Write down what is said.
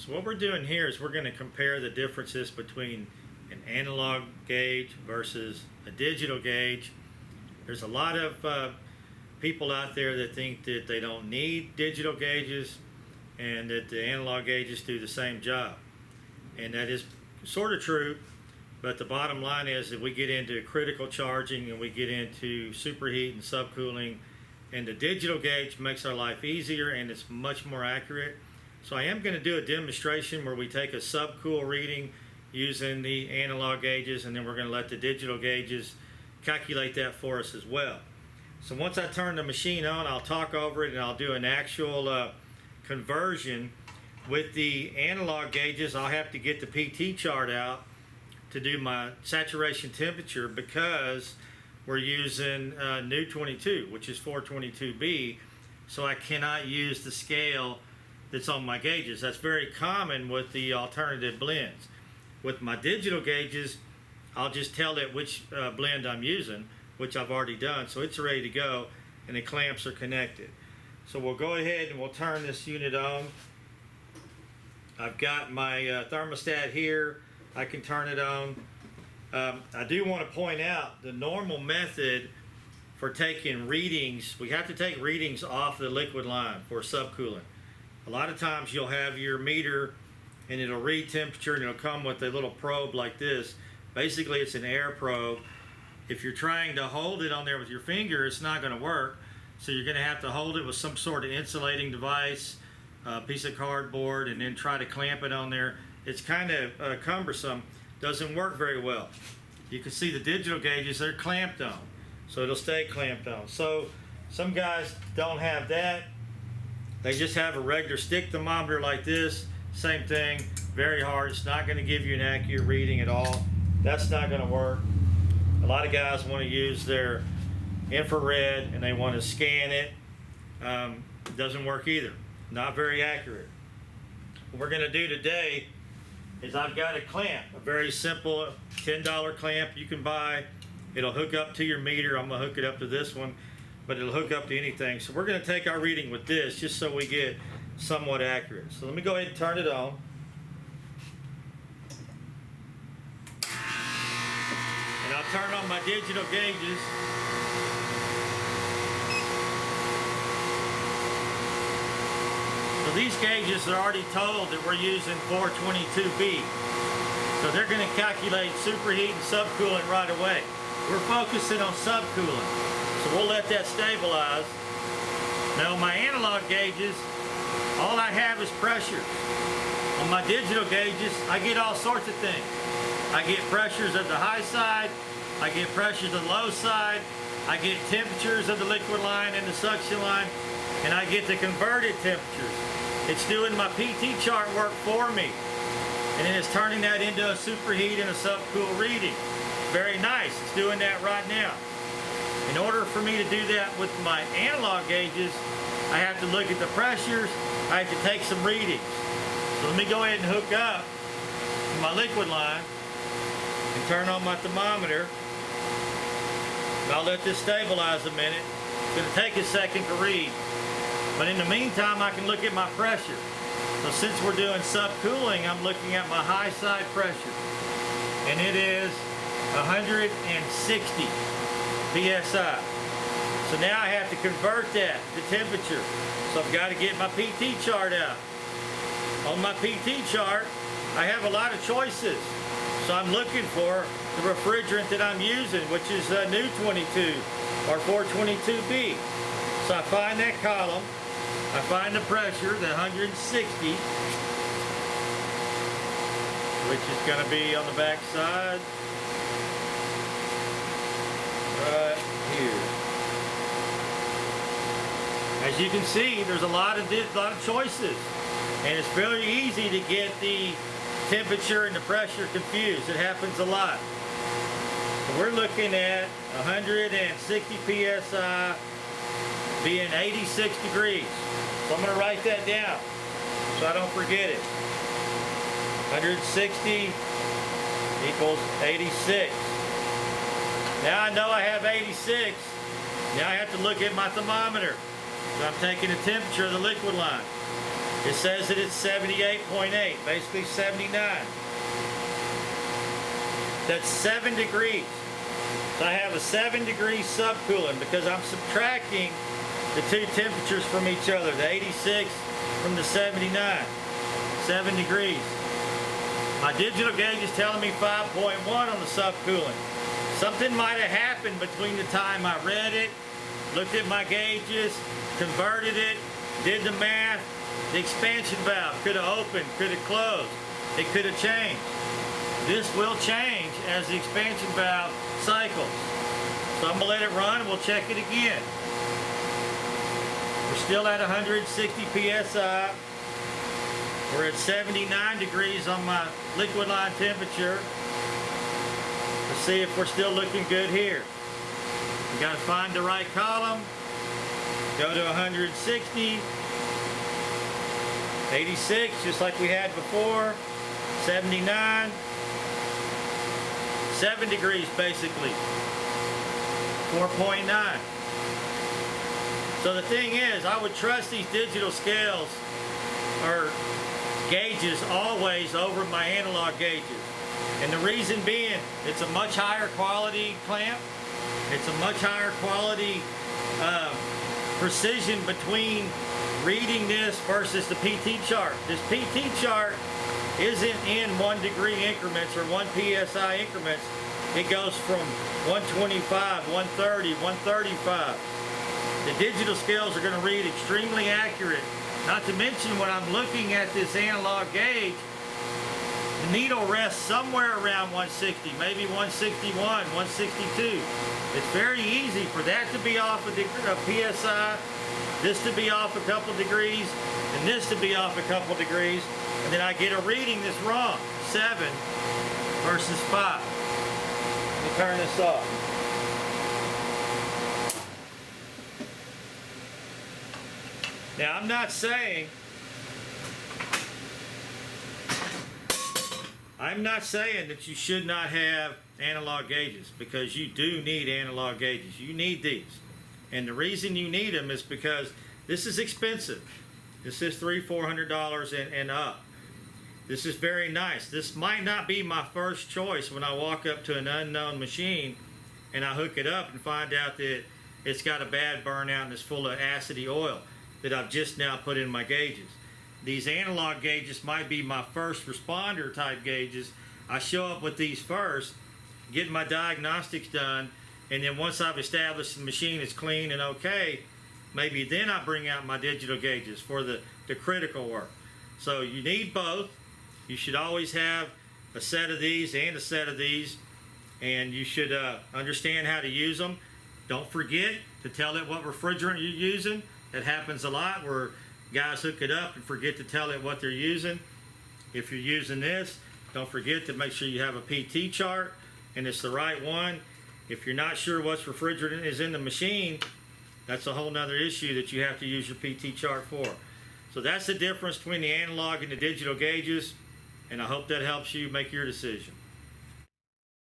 So what we're doing here is we're going to compare the differences between an analog gauge versus a digital gauge. There's a lot of people out there that think that they don't need digital gauges and that the analog gauges do the same job. And that is sort of true, but the bottom line is that we get into critical charging and we get into superheat and subcooling, and the digital gauge makes our life easier and it's much more accurate. So I am going to do a demonstration where we take a subcool reading using the analog gauges, and then we're going to let the digital gauges calculate that for us as well. So once I turn the machine on, I'll talk over it and I'll do an actual conversion. With the analog gauges, I'll have to get the PT chart out to do my saturation temperature because we're using new 22, which is 422B, so I cannot use the scale that's on my gauges. That's very common with the alternative blends. With my digital gauges, I'll just tell it which blend I'm using, which I've already done, so it's ready to go, and the clamps are connected. So we'll go ahead and we'll turn this unit on. I've got my thermostat here. I can turn it on. I do want to point out the normal method for taking readings, we have to take readings off the liquid line for subcooling. A lot of times you'll have your meter and it'll read temperature and it'll come with a little probe like this. Basically it's an air probe. If you're trying to hold it on there with your finger, it's not going to work. So you're going to have to hold it with some sort of insulating device, a piece of cardboard, and then try to clamp it on there. It's kind of cumbersome, doesn't work very well. You can see the digital gauges, they're clamped on, so it'll stay clamped on. So some guys don't have that. They just have a regular stick thermometer like this. Same thing, very hard. It's not going to give you an accurate reading at all. That's not going to work. A lot of guys want to use their infrared and they want to scan it. It doesn't work either. Not very accurate. What we're going to do today is I've got a clamp, a very simple $10 clamp you can buy. It'll hook up to your meter. I'm going to hook it up to this one, but it'll hook up to anything. So we're going to take our reading with this just so we get somewhat accurate. So let me go ahead and turn it on. And I'll turn on my digital gauges. So these gauges are already told that we're using 422B. So they're going to calculate superheat and subcooling right away. We're focusing on subcooling. So we'll let that stabilize. Now my analog gauges, all I have is pressure. On my digital gauges, I get all sorts of things. I get pressures at the high side, I get pressures at the low side, I get temperatures of the liquid line and the suction line, and I get the converted temperatures. It's doing my PT chart work for me, and then it's turning that into a superheat and a subcool reading. Very nice, it's doing that right now. In order for me to do that with my analog gauges, I have to look at the pressures, I have to take some readings. So let me go ahead and hook up to my liquid line and turn on my thermometer. I'll let this stabilize a minute. It's going to take a second to read. But in the meantime, I can look at my pressure. So since we're doing subcooling, I'm looking at my high side pressure. And it is 160 PSI. So now I have to convert that to temperature. So I've got to get my PT chart out. On my PT chart, I have a lot of choices. So I'm looking for the refrigerant that I'm using, which is new 22 or 422B. So I find that column, I find the pressure, the 160, which is going to be on the back side, right here. As you can see, there's a lot of choices, and it's very easy to get the temperature and the pressure confused. It happens a lot. So we're looking at 160 PSI being 86 degrees. So I'm going to write that down so I don't forget it. 160 equals 86. Now I know I have 86. Now I have to look at my thermometer. So I'm taking the temperature of the liquid line. It says that it's 78.8, basically 79. That's 7 degrees. So I have a 7-degree subcooling because I'm subtracting the two temperatures from each other, the 86 from the 79, 7 degrees. My digital gauge is telling me 5.1 on the subcooling. Something might have happened between the time I read it, looked at my gauges, converted it, did the math. The expansion valve could have opened, could have closed. It could have changed. This will change as the expansion valve cycles. So I'm gonna let it run and we'll check it again. We're still at 160 PSI. We're at 79 degrees on my liquid line temperature. Let's see if we're still looking good here. We gotta find the right column. Go to 160. 86, just like we had before. 79. 7 degrees basically. 4.9. So the thing is, I would trust these digital scales or gauges always over my analog gauges. And the reason being, it's a much higher quality clamp. It's a much higher quality precision between reading this versus the PT chart. This PT chart isn't in 1 degree increments or 1 PSI increments. It goes from 125, 130, 135. The digital scales are going to read extremely accurate. Not to mention when I'm looking at this analog gauge, the needle rests somewhere around 160, maybe 161, 162. It's very easy for that to be off a PSI, this to be off a couple degrees, and this to be off a couple degrees, and then I get a reading that's wrong, 7 versus 5. Let me turn this off. Now I'm not saying that you should not have analog gauges, because you do need analog gauges. You need these. And the reason you need them is because this is expensive. This is $300-400 and up. This is very nice. This might not be my first choice when I walk up to an unknown machine and I hook it up and find out that it's got a bad burnout and it's full of acidy oil that I've just now put in my gauges. These analog gauges might be my first responder type gauges. I show up with these first, get my diagnostics done, and then once I've established the machine is clean and okay, maybe then I bring out my digital gauges for the critical work. So you need both. You should always have a set of these and a set of these, and you should understand how to use them. Don't forget to tell it what refrigerant you're using. That happens a lot where guys hook it up and forget to tell it what they're using. If you're using this, don't forget to make sure you have a PT chart and it's the right one. If you're not sure what refrigerant is in the machine, that's a whole nother issue that you have to use your PT chart for. So that's the difference between the analog and the digital gauges, and I hope that helps you make your decision.